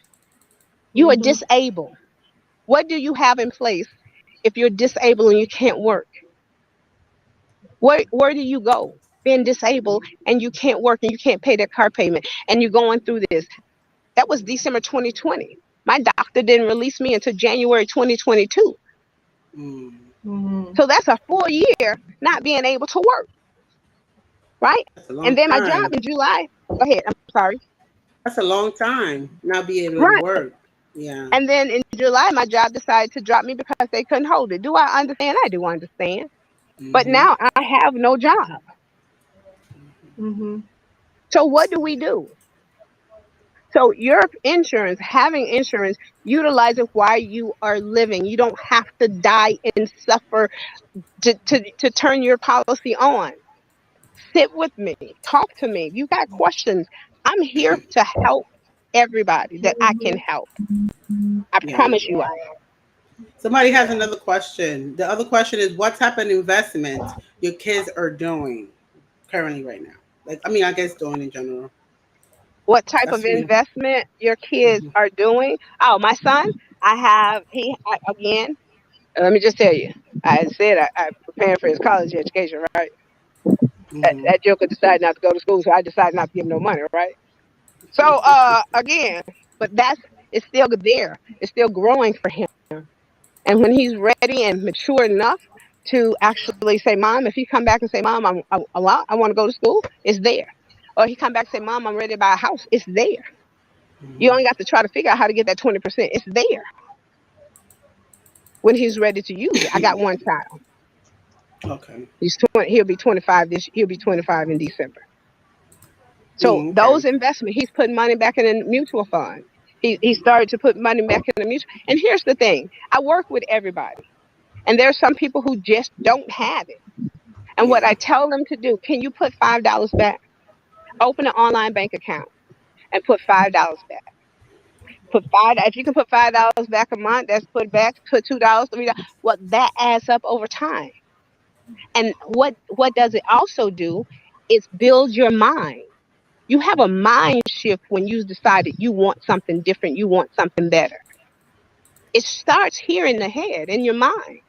You are Mhm. disabled. What do you have in place if you're disabled and you can't work? Where do you go? Being disabled and you can't work and you can't pay that car payment and you're going through this. That was December 2020. My doctor didn't release me until January 2022. Mm. Mhm. So that's a full year not being able to work, right? That's a long And then my time. job in July. Go ahead. I'm sorry. That's a long time. Not be able to Right. work. Yeah. And then in July, my job decided to drop me because they couldn't hold it. Do I understand? I do understand. But Mm-hmm. now I have no job. Mhm. So what do we do? So your insurance, having insurance, utilize it while you are living. You don't have to die and suffer to turn your policy on. Sit with me. Talk to me. If you got questions, I'm here to help everybody that I can Mhm. help. I Yeah. promise you I am. Somebody has another question. The other question is, what type of investment your kids are doing currently right now? Like, I mean, I guess doing in general. What type That's of me. investment your kids Mm-hmm. are doing? Oh, my son, again, let me just tell you, I said I'm preparing for his college education, right? Mm-hmm. That joker decided not to go to school, so I decided not to give him no money, right? So again, but it's still there. It's still growing for him. And when he's ready and mature enough to actually say, Mom, if he come back and say, Mom, I want to go to school, it's there. Or he come back and say, Mom, I'm ready to buy a house, it's there. You Mm-hmm. only got to try to figure out how to get that 20%. It's there when he's ready to use it. I got one child. Okay. He's 20, he'll be 25 he'll be 25 in December. So Mm, okay. those investments, he's putting money back in a mutual fund. He started to put money back in the mutual. And here's the thing: I work with everybody, and there's some people who just don't have it. And what Yeah. I tell them to do: can you put $5 back? Open an online bank account and put $5 back. Put five. If you can put $5 back a month, that's put back. Put $2, $3. Well, that adds up over time. And what does it also do? It's build your mind. You have a mind shift when you decided you want something different, you want something better. It starts here in the head, in your mind.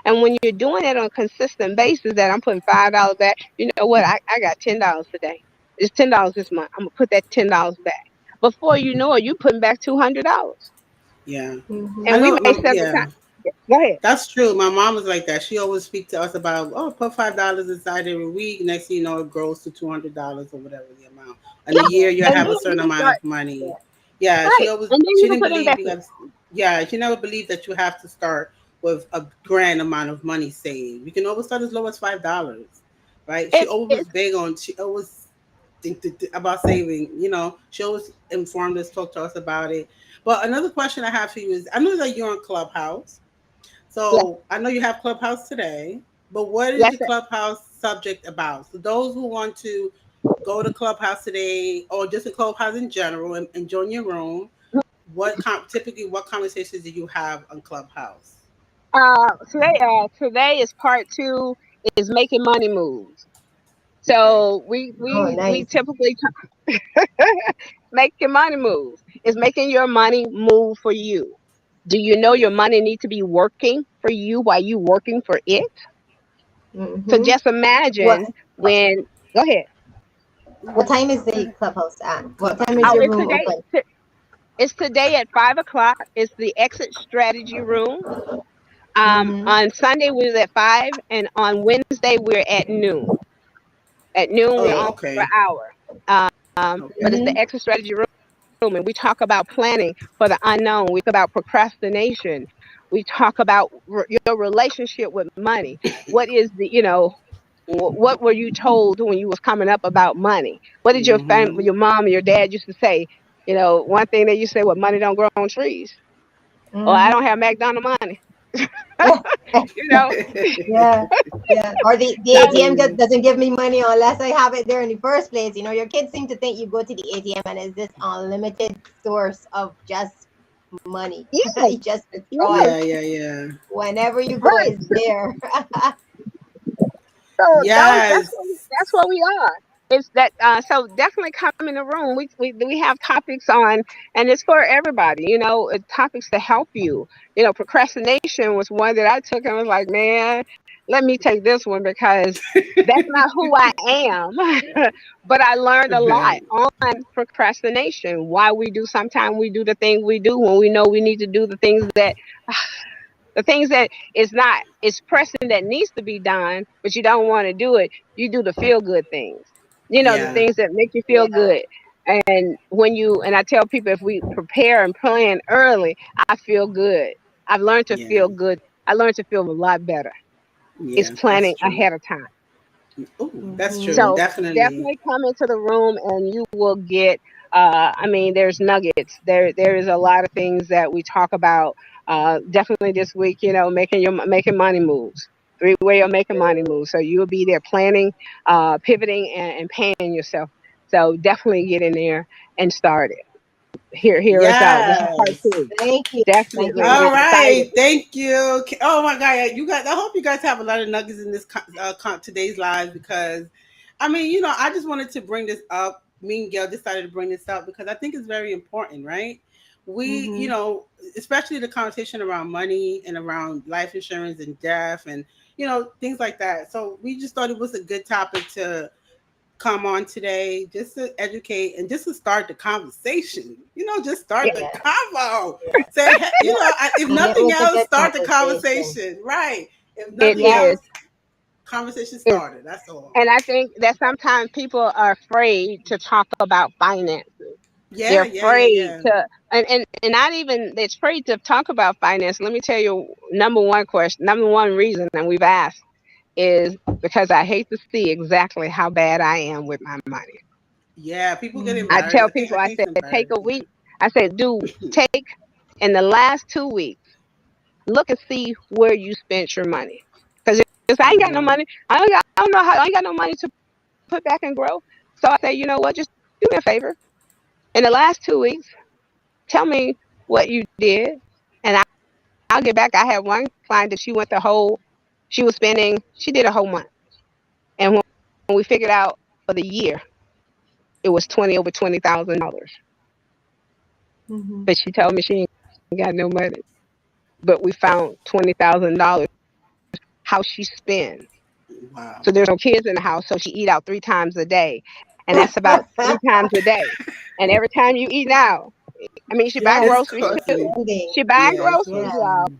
And when you're doing it on a consistent basis, that I'm putting $5 back, you know what? I got $10 today. It's $10 this month. I'm gonna put that $10 back. Before you know it, you're putting back $200. Yeah. I And Mm-hmm. we know. may several Yeah. times. Go ahead. That's true. My mom was like that. She always speak to us about, oh, put $5 inside every week. Next thing you know, it grows to $200 or whatever the amount. In a Yeah. year, you And have then a certain you amount start of money. Yeah. Yeah, right. And then she you can didn't put believe you investment. got. Yeah, she never believed that you have to start with a grand amount of money saved. You can always start as low as $5, right? She always was It's big on. She always about saving. She always informed us, talked to us about it. But another question I have for you is, I know that you're on Clubhouse. yes, So I know you have Clubhouse today, but what is yes. your Clubhouse subject about? So those who want to go to Clubhouse today, or just a Clubhouse in general, and join your room, typically what conversations do you have on Clubhouse? Today is part two, is making money moves. Okay. So we Oh, we we nice. typically making money moves. Is making your money move for you. Do you know your Yeah. money needs to be working for you while you working for it? So Mm-hmm. just What imagine when. Go ahead. what time is Go the ahead. clubhouse at? What time is Clubhouse. Oh, your it's room today. open? It's today at 5 o'clock. It's the exit strategy room. Mm-hmm. On Sunday we're at 5, and on Wednesday we're at noon. At noon we're Oh, on for an okay. hour. But Okay. it's the Mm-hmm. exit strategy room, and we talk about planning for the unknown. We talk about procrastination. We talk about your relationship with money. What is what were you told when you was coming up about money? What did your family, Mm-hmm. your mom and your dad used to say? One thing they used to say, "Well, money don't grow on trees," or "I Mm-hmm. don't have McDonald money." you know. Yeah, yeah. Or the So ATM Mm. doesn't give me money unless I have it there in the first place. Your kids seem to think you go to the ATM and it's this unlimited source of just money. yes, You just withdraw yes, it Yeah, yeah, yeah. whenever you go. right. It's there. So Yes. that's what we are. It's that so definitely come in the room. We have topics on, and it's for everybody. Topics to help you. Procrastination was one that I took and was like, man, let me take this one because that's not who I am. But I learned a lot Right. on procrastination. Why we do sometimes we do the things we do when we know we need to do the things that is not, it's pressing that needs to be done, but you don't want to do it. You do the feel good things, the Yeah. things that make you feel Yeah. good. And I tell people, if we prepare and plan early, I feel good. I've learned to Yeah. feel good. I learned to feel a lot better. It's Yeah. That's planning true. ahead of time. Oh, that's true. Mm-hmm. So Definitely. definitely come into the room and you will get I mean there's nuggets. There is a lot of things that we talk about definitely this week, making money moves. Three-way of making money moves. So you'll be there planning, pivoting and paying yourself. So definitely get in there and start it. Hear us out. This is part Yes. two. Thank you. Thank you Definitely All very much. right. excited. Thank you. Oh my God. You guys, I hope you guys have a lot of nuggets in this today's live, because I mean, I just wanted to bring this up. Me and Gail decided to bring this up because I think it's very important, right? We, Mm-hmm. especially the conversation around money and around life insurance and death and, things like that. So we just thought it was a good topic to come on today, just to educate and just to start the conversation. Just Yeah, start the Yeah. convo. Yeah. Say, Yeah. if nothing Commitment to else, good start the conversation. conversation. Right. If it nothing Yeah. is. else, conversation It, started. That's all. and I think that sometimes people are afraid to talk about finance. They're Yeah, yeah, yeah, afraid yeah. to, and not even, they're afraid to talk about finance. Let me tell you, number one reason, and we've asked, is because I hate to see exactly how bad I am with my money. Yeah, people get Mm-hmm. I embarrassed. tell I people, I think said, it's take a embarrassing. week. I said, take in the last 2 weeks, look and see where you spent your money. Because if I ain't got no Hmm. money, I don't know how, I ain't got no money to put back and grow. So I say, you know what, just do me a favor. In the last 2 weeks, tell me what you did, and I'll get back. I had one client that she did a whole month. And when we figured out for the year, it was over $20,000. Mhm. But she told me she ain't got no money. But we found $20,000 how she spends. Wow. So there's no kids in the house, so she eat out 3 times a day, and that's about 3 times a day. And every time you eat out, I mean, she buy Yes, It's groceries it's too. costly. spending. She buying Yeah, it's groceries, Yeah. y'all. costly.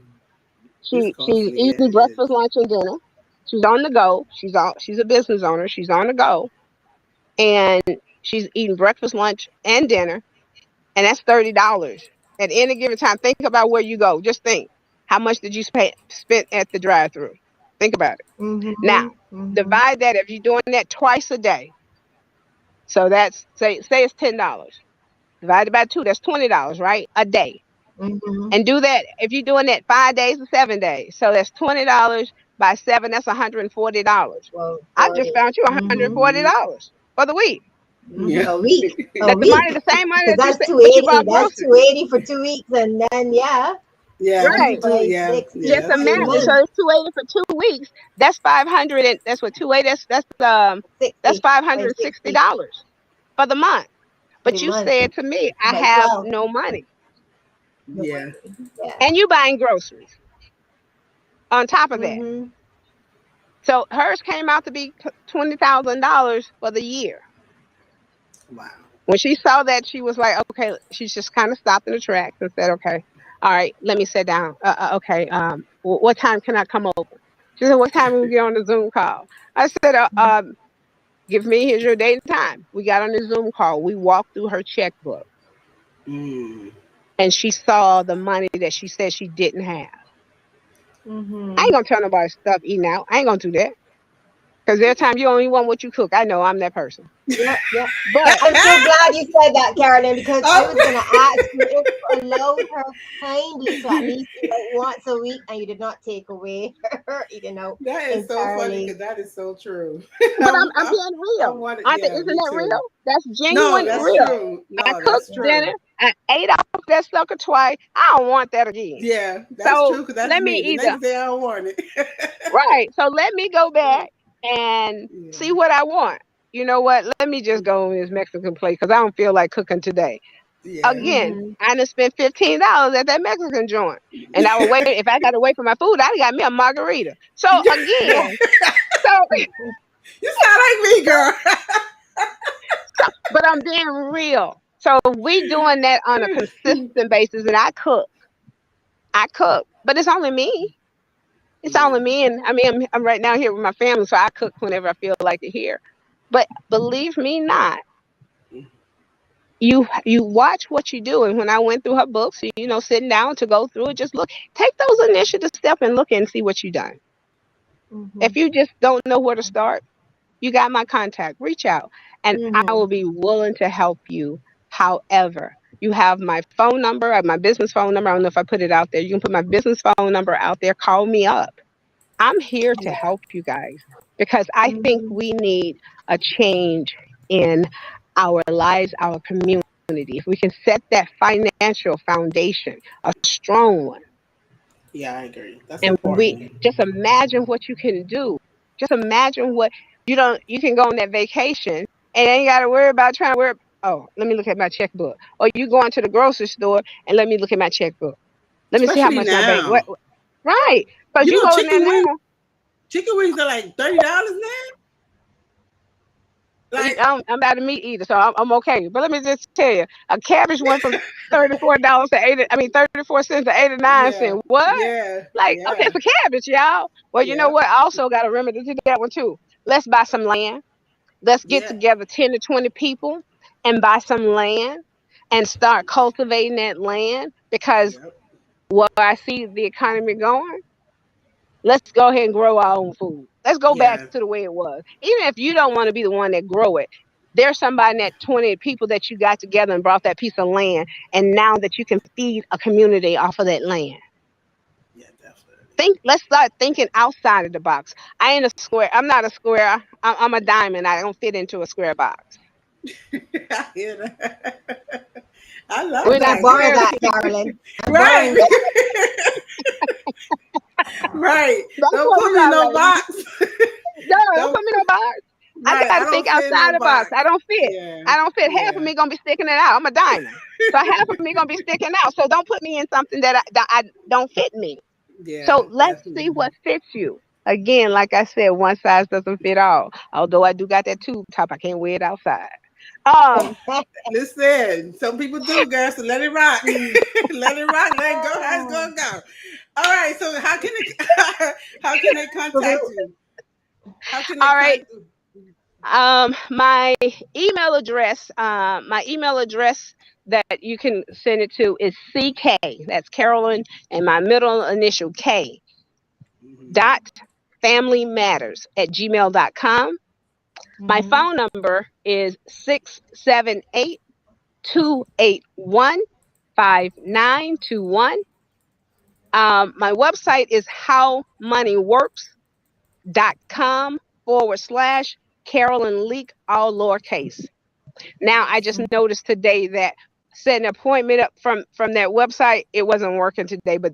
It's She's costly. Yeah, eating it is. breakfast, lunch, and dinner. She's on the go. She's a business owner. She's on the go, and she's eating breakfast, lunch, and dinner, and that's $30 at any given time. Think about where you go. Just think, how much did you spend at the drive-through? Think about it. Now, Mhm. Mhm. divide that if you're doing that twice a day. So that's say it's $10. Divided by two, that's $20, right? A day. Mhm. And do that if you're doing that 5 days or 7 days. So that's $20 by seven, that's $140. Well, I just 40. found you Mhm. Mm-hmm. $140 for the week. Mhm. Yeah. A week. A That's the week. money, the same money Because that you that's spent, two but you eighty. bought That's groceries. 280 for 2 weeks, and then yeah, Yeah, if you Right. do, five, yeah, six, yeah, Just that's a imagine. true. So month. it's 280 for 2 weeks. That's 500 and that's what 280. That's 60 five by hundred and sixty 60 dollars for the month. for the But you month said to me, I by have 12. no money, No Yeah. money. Yeah. and you buying groceries on top of that. Mhm. So hers came out to be $20,000 for the year. Wow. When she saw that, she was like, okay, she just kind of stopped in the tracks and said, okay, all right, let me sit down. Okay, what time can I come over? She said, what time will we get on the Zoom call? I said, give me, here's your date and time. We got on the Zoom call. We walked through her checkbook, Mm. and she saw the money that she said she didn't have. I ain't Mhm. gonna tell nobody stuff eating out. I ain't gonna do that. Because there are times you only want what you cook. I know I'm that person. Yep. Yep. But I'm so glad you said that, Carolyn, because I was Oh, gonna ask you if you allowed her kindly to at least eat out once a week, and you did not take away her eating out that is so funny entirely. because that is so true. I'm being I real. wanted, Aren't they, yeah, isn't me that real? too. That's No, genuine that's real. true. I No, cooked that's dinner. true. I ate off that sucker twice. I don't want that again. Yeah, that's So true because that's let me me. The either next day I don't want it. right. So let me go back and see Yeah, what I want. You know what? Let me just go on this Mexican plate because I don't feel like cooking today. yeah, Again, Mhm. I done spent $15 at that Mexican joint, and I would wait. If I got to wait for my food, I got me a margarita. So Yeah. again, so you sound like me, girl. but I'm being real. So we doing that on a consistent basis, and I cook, but it's only me. It's Yeah, only me, and I mean, I'm right now here with my family, so I cook whenever I feel like it here. But believe me not, you watch what you do. And when I went through her books, sitting down to go through it, just look, take those initiative steps and look and see what you done. If Mhm. you just don't know where to start, you got my contact. Reach out, and I Mhm. will be willing to help you. However, you have my phone number, my business phone number. I don't know if I put it out there. You can put my business phone number out there. Call me up. I'm here to yeah, help you guys because I think Mhm. we need a change in our lives, our community. If we can set that financial foundation, a strong one, yeah. I agree. That's and we important. just imagine what you can do. Just imagine what you can go on that vacation and ain't got to worry about trying to worry. Oh, let me look at my checkbook. Or you going to the grocery store and let me look at my checkbook. Let me see how Especially much my bank. now. Right? Because You you know, go in there now. chicken wings are like $30 now. Like, I'm not a meat eater, so I'm okay. But let me just tell you, a cabbage went from $34 to 80. I mean, 34 cents to 89 cents. yeah, What? yeah, Like, okay, yeah, it's a cabbage, y'all. Well, you know yeah, what? I also got a remedy to that one too. Let's buy some land. Let's get yeah, together 10 to 20 people and buy some land and start cultivating that land because yeah, where I see the economy going, let's go ahead and grow our own food. Let's go back yeah, to the way it was. Even if you don't want to be the one that grow it, there's somebody in that 20 people that you got together and brought that piece of land, and now that you can feed a community off of that land. yeah, definitely. Let's start thinking outside of the box. I ain't a square. I'm not a square. I'm a diamond. I don't fit into a square box. I hear that. I love We're not I that. borrow square that, people. Carolyn. I'm borrowing Right, that. right. That's Don't what put we me in are, no ladies. box. No, don't Don't put me in a box. I fit. got I to think don't fit in outside no the box. box. I don't fit. Yeah. I don't fit. Half of Yeah. me gonna be sticking it out. I'm a diamond, so half of me gonna be sticking out. So don't put me in something that I don't fit me. Yeah. So let's see Definitely. what fits you. Again, like I said, one size doesn't fit all. Although I do got that tube top, I can't wear it outside. Um, Listen, some people do, girl. So let it rock. Let it rock. Let it go. How it's gonna go. All right. So how can it? How can they So contact you? How can they all right. contact you? My email address that you can send it to is CK. That's Carolyn and my middle initial K Mhm. dot family matters at gmail.com. My Mhm. phone number is 678-281-5921. My website is howmoneyworks.com/ Carolyn Leak, all lowercase. Now I just noticed today that setting an appointment up from that website, it wasn't working today, but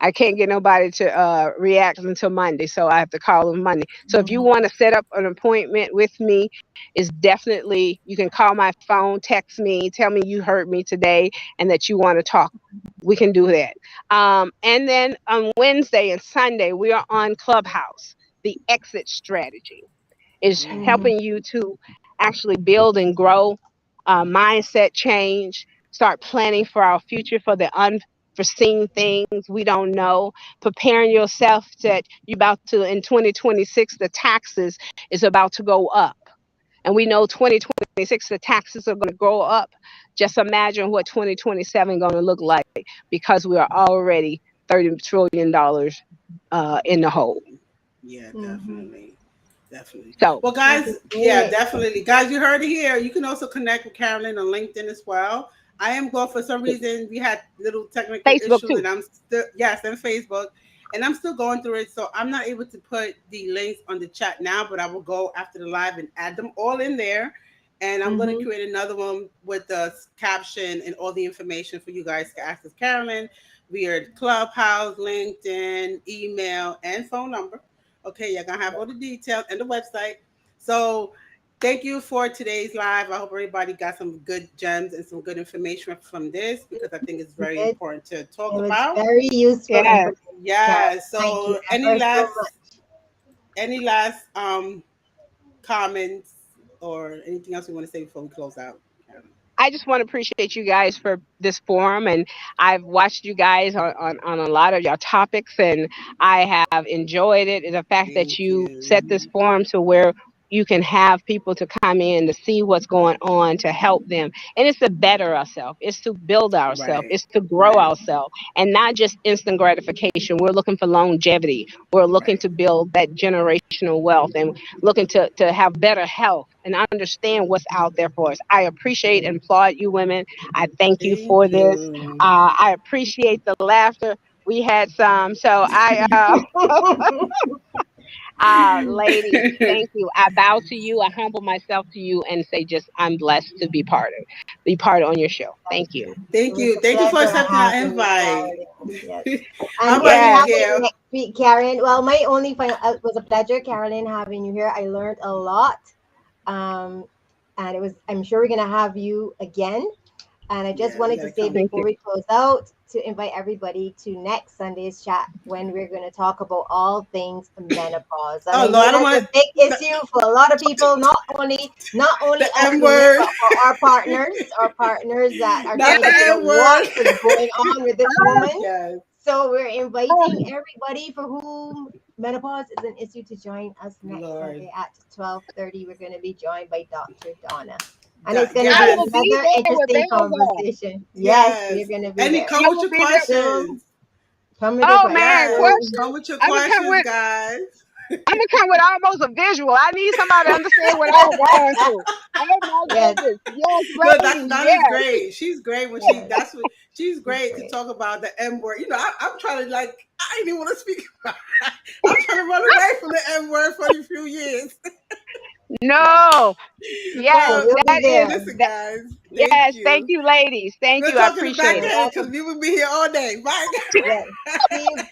I can't get nobody to react until Monday, so I have to call them Monday. So if you Mhm. want to set up an appointment with me, it's definitely you can call my phone, text me, tell me you heard me today and that you want to talk. We can do that. And then on Wednesday and Sunday, we are on Clubhouse, the exit strategy is Mhm. Mhm. helping you to actually build and grow, mindset change, start planning for our future, for the unforeseen things we don't know, preparing yourself that you about to in 2026 the taxes is about to go up. And we know 2026 the taxes are going to go up. Just imagine what 2027 going to look like because we are already $30 trillion in the hole. Yeah, Mhm. definitely. Definitely. So Well, That's guys, yeah, great. definitely. Guys, you heard it here. You can also connect with Carolyn on LinkedIn as well. I am going for some reason. We had little technical Facebook issues, too. and I'm still, yes, and Facebook, and I'm still going through it. So I'm not able to put the links on the chat now, but I will go after the live and add them all in there. And I'm going to Mhm. create another one with the caption and all the information for you guys to access Carolyn via Clubhouse, LinkedIn, email, and phone number. Okay, you're gonna have all the details and the website. So thank you for today's live. I hope everybody got some good gems and some good information from this because I think it's You very did. important to talk It was about. very useful Yes. information, Carol. Yeah. Thank you So ever so much. any last comments or anything else you want to say before we close out? Karen? I just want to appreciate you guys for this forum, and I've watched you guys on a lot of your topics, and I have enjoyed it. And the fact that Thank you you. set this forum to where you can have people to come in to see what's going on to help them, and it's to better ourselves, it's to build ourselves, Right. it's to grow Right. ourselves, and not just instant gratification. We're looking for longevity. We're looking Right. to build that generational wealth, and looking to have better health and understand what's out there for us. I appreciate and applaud you women. I thank you Thank for this. you. I appreciate the laughter. We had some. So ladies, thank you. I bow to you. I humble myself to you and say just I'm blessed to be part on your show. Thank you. It Thank was you. a Thank you for pleasure accepting our having you, invite. Carolyn. Yes. All And we'll be right, Yes. having Gail. next week, Karen. Well, my only final, it was a pleasure, Carolyn, having you here. I learned a lot. Um, and it was, I'm sure we're going to have you again. And I just Yeah, you wanted to gotta say come. Thank before you. we close out to invite everybody to next Sunday's chat when we're going to talk about all things menopause. And Oh I Lord, know I don't that's want a big the, issue for a lot of people, not only the us M women, word, but for our partners that are not trying the to figure out M what word. is going on with this woman. Yes, So we're inviting everybody for whom menopause is an issue to join us next Lord. Sunday at 12:30. We're going to be joined by Dr. Donna. And it's going to I be Yes, will be another there with interesting bells on. conversation. Yes, yes. we're going to be And there. come I with will your be there. So questions. come with your Oh man, Yes, questions. come questions. with your I'm gonna come questions, with guys. I'm gonna come with almost a visual. I need somebody to understand what I'm going through. Oh my Yes, goodness. Yes, No, Dr. ladies, Donna's yes. great. She's great when yes, she's she's great to great. talk about the M word. I'm trying to like I didn't even want to speak about it. I'm trying to run away from the M word for a few years. Yes. No. So Yes, Well, we'll be that is there. listen, that guys. Thank yes, thank you. you, ladies. Thank We'll you. I talk in the appreciate back You're it. end because welcome. we will be here all day. Bye. Yes. See you